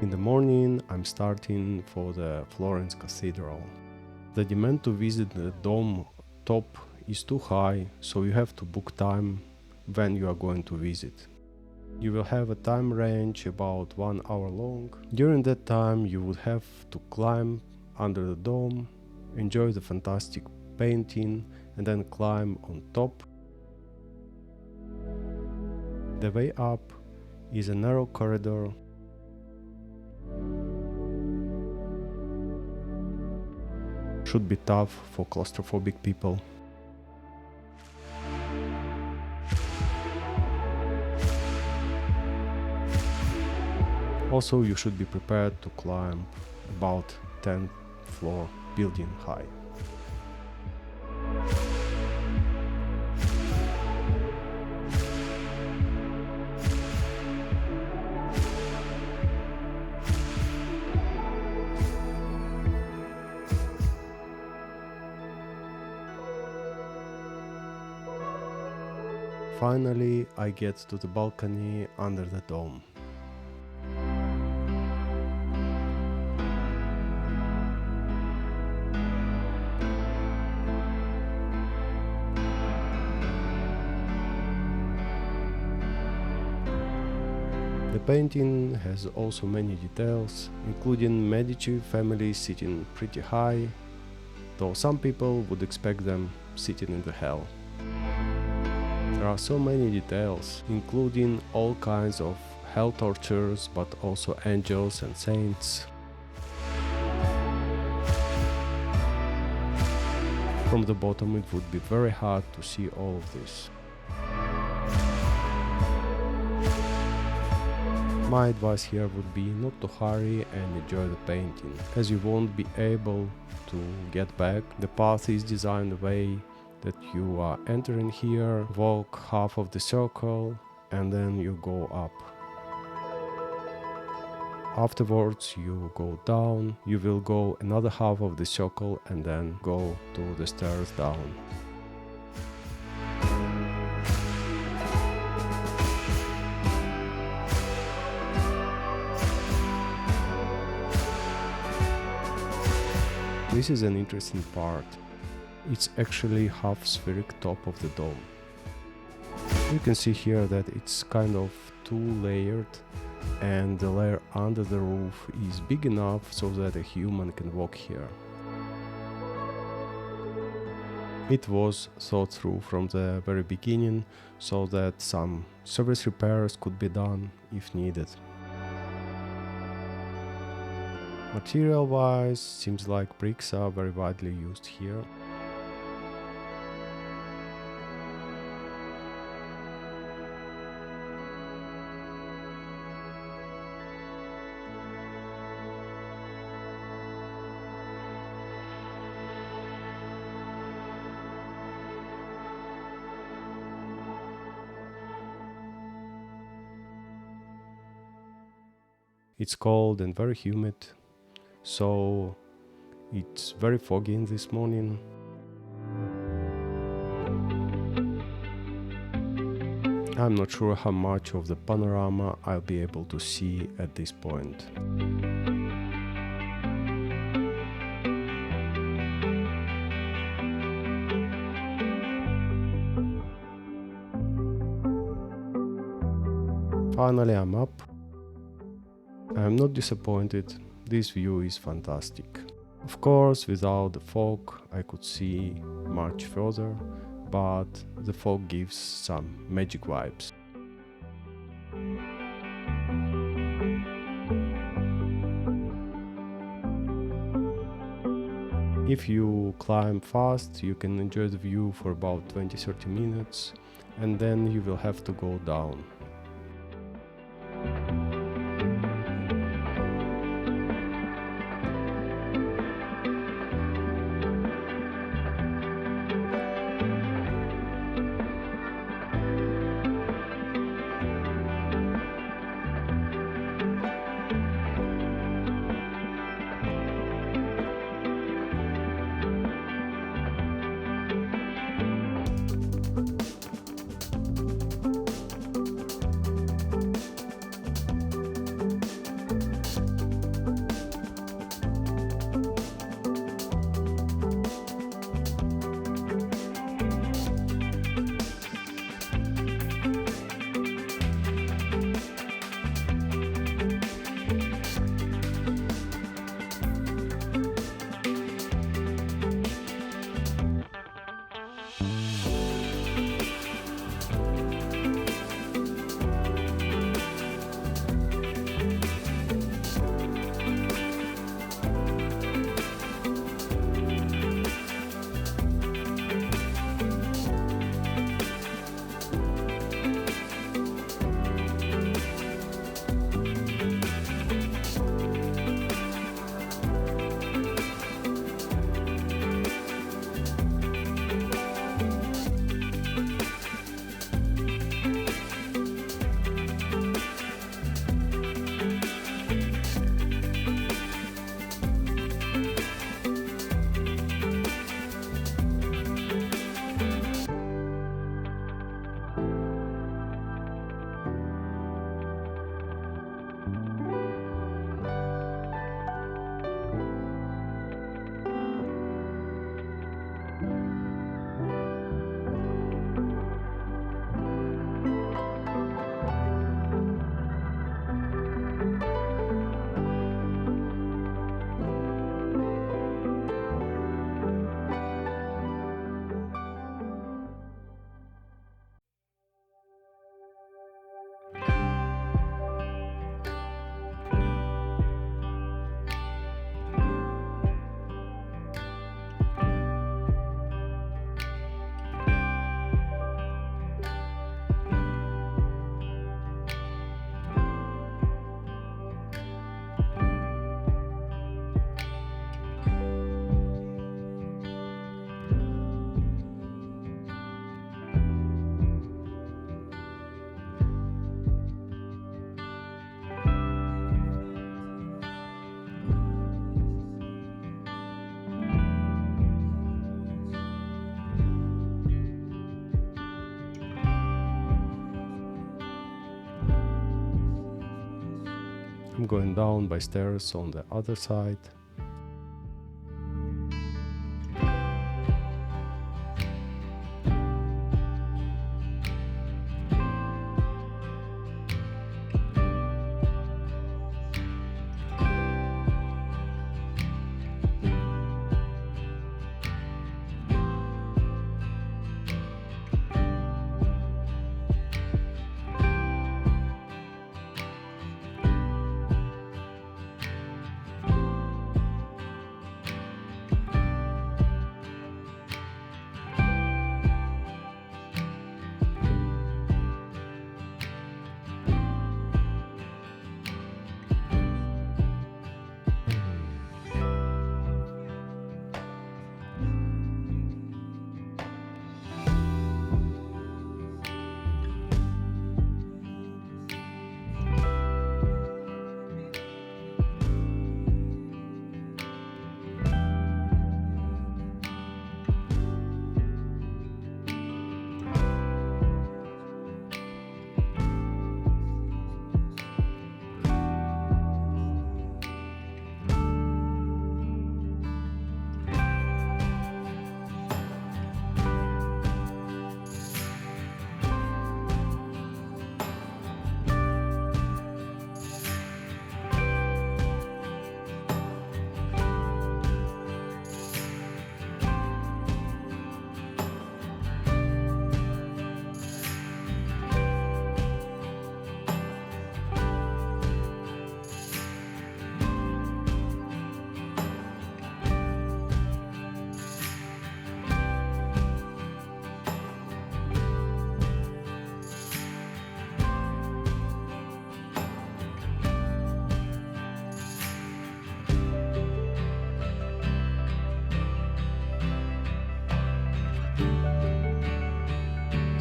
In the morning, I'm starting for the Florence Cathedral. The demand to visit the dome top is too high, so you have to book time when you are going to visit. You will have a time range about 1 hour long. During that time, you would have to climb under the dome, enjoy the fantastic painting, and then climb on top. The way up is a narrow corridor. Should be tough for claustrophobic people. Also, you should be prepared to climb about 10th floor building high. Finally, I get to the balcony under the dome. The painting has also many details, including Medici family sitting pretty high, though some people would expect them sitting in the hell. There are so many details, including all kinds of hell tortures, but also angels and saints. From the bottom it would be very hard to see all of this. My advice here would be not to hurry and enjoy the painting, as you won't be able to get back. The path is designed the way that you are entering here, walk half of the circle, and then you go up. Afterwards you go down, you will go another half of the circle and then go to the stairs down. This is an interesting part. It's actually half spheric top of the dome. You can see here that it's kind of two-layered, and the layer under the roof is big enough so that a human can walk here. It was thought through from the very beginning so that some service repairs could be done if needed. Material-wise, seems like bricks are very widely used here. It's cold and very humid, so it's very foggy this morning. I'm not sure how much of the panorama I'll be able to see at this point. Finally, I'm up. I'm not disappointed, this view is fantastic. Of course, without the fog I could see much further, but the fog gives some magic vibes. If you climb fast, you can enjoy the view for about 20-30 minutes, and then you will have to go down. I'm going down by stairs on the other side.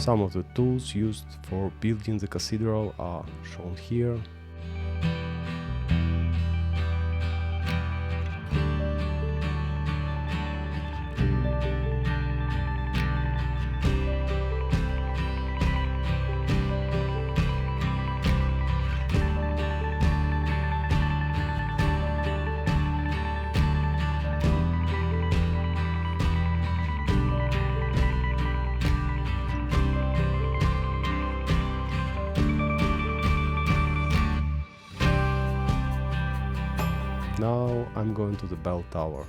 Some of the tools used for building the cathedral are shown here. Now I'm going to the bell tower.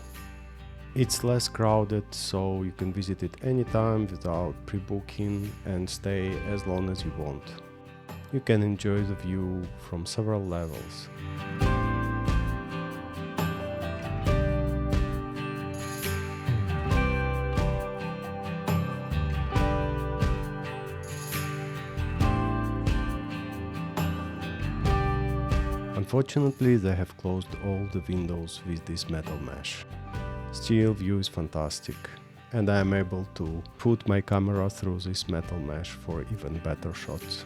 It's less crowded, so you can visit it anytime without pre-booking and stay as long as you want. You can enjoy the view from several levels. Unfortunately, they have closed all the windows with this metal mesh. Still, view is fantastic, and I am able to put my camera through this metal mesh for even better shots.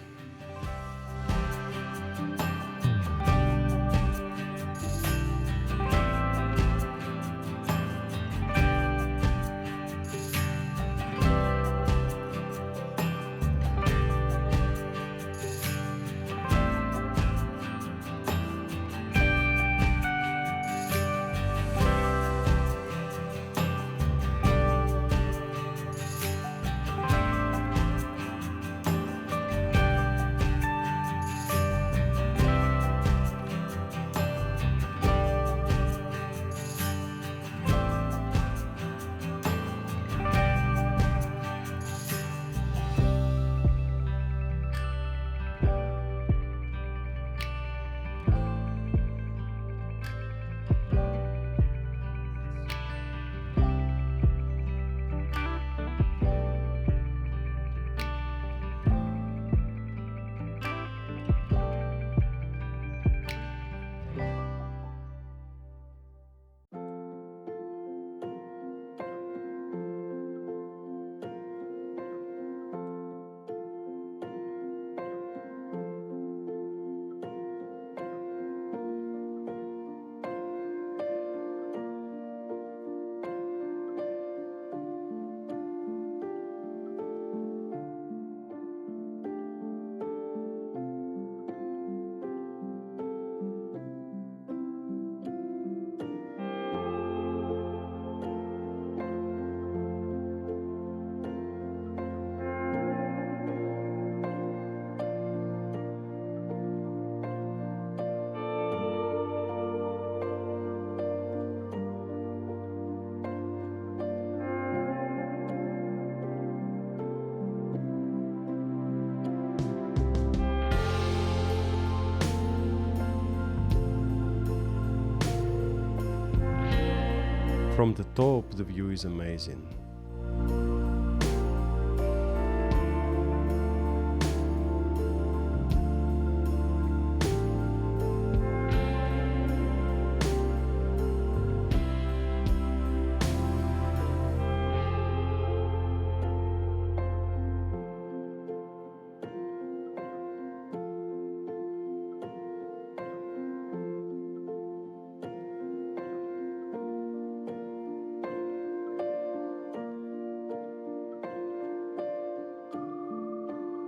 From the top, the view is amazing.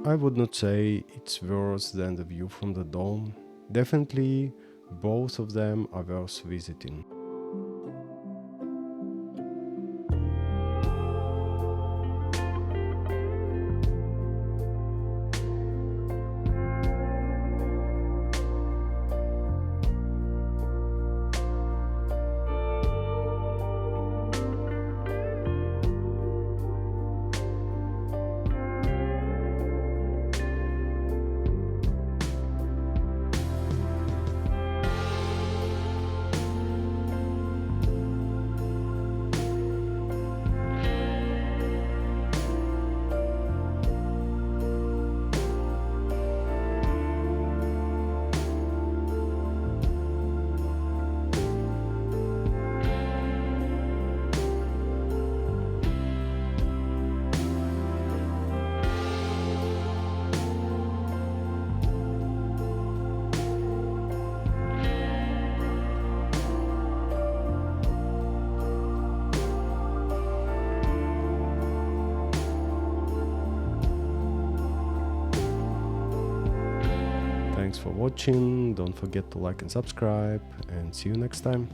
I would not say it's worse than the view from the dome. Definitely, both of them are worth visiting. Thanks for watching, don't forget to like and subscribe, and see you next time.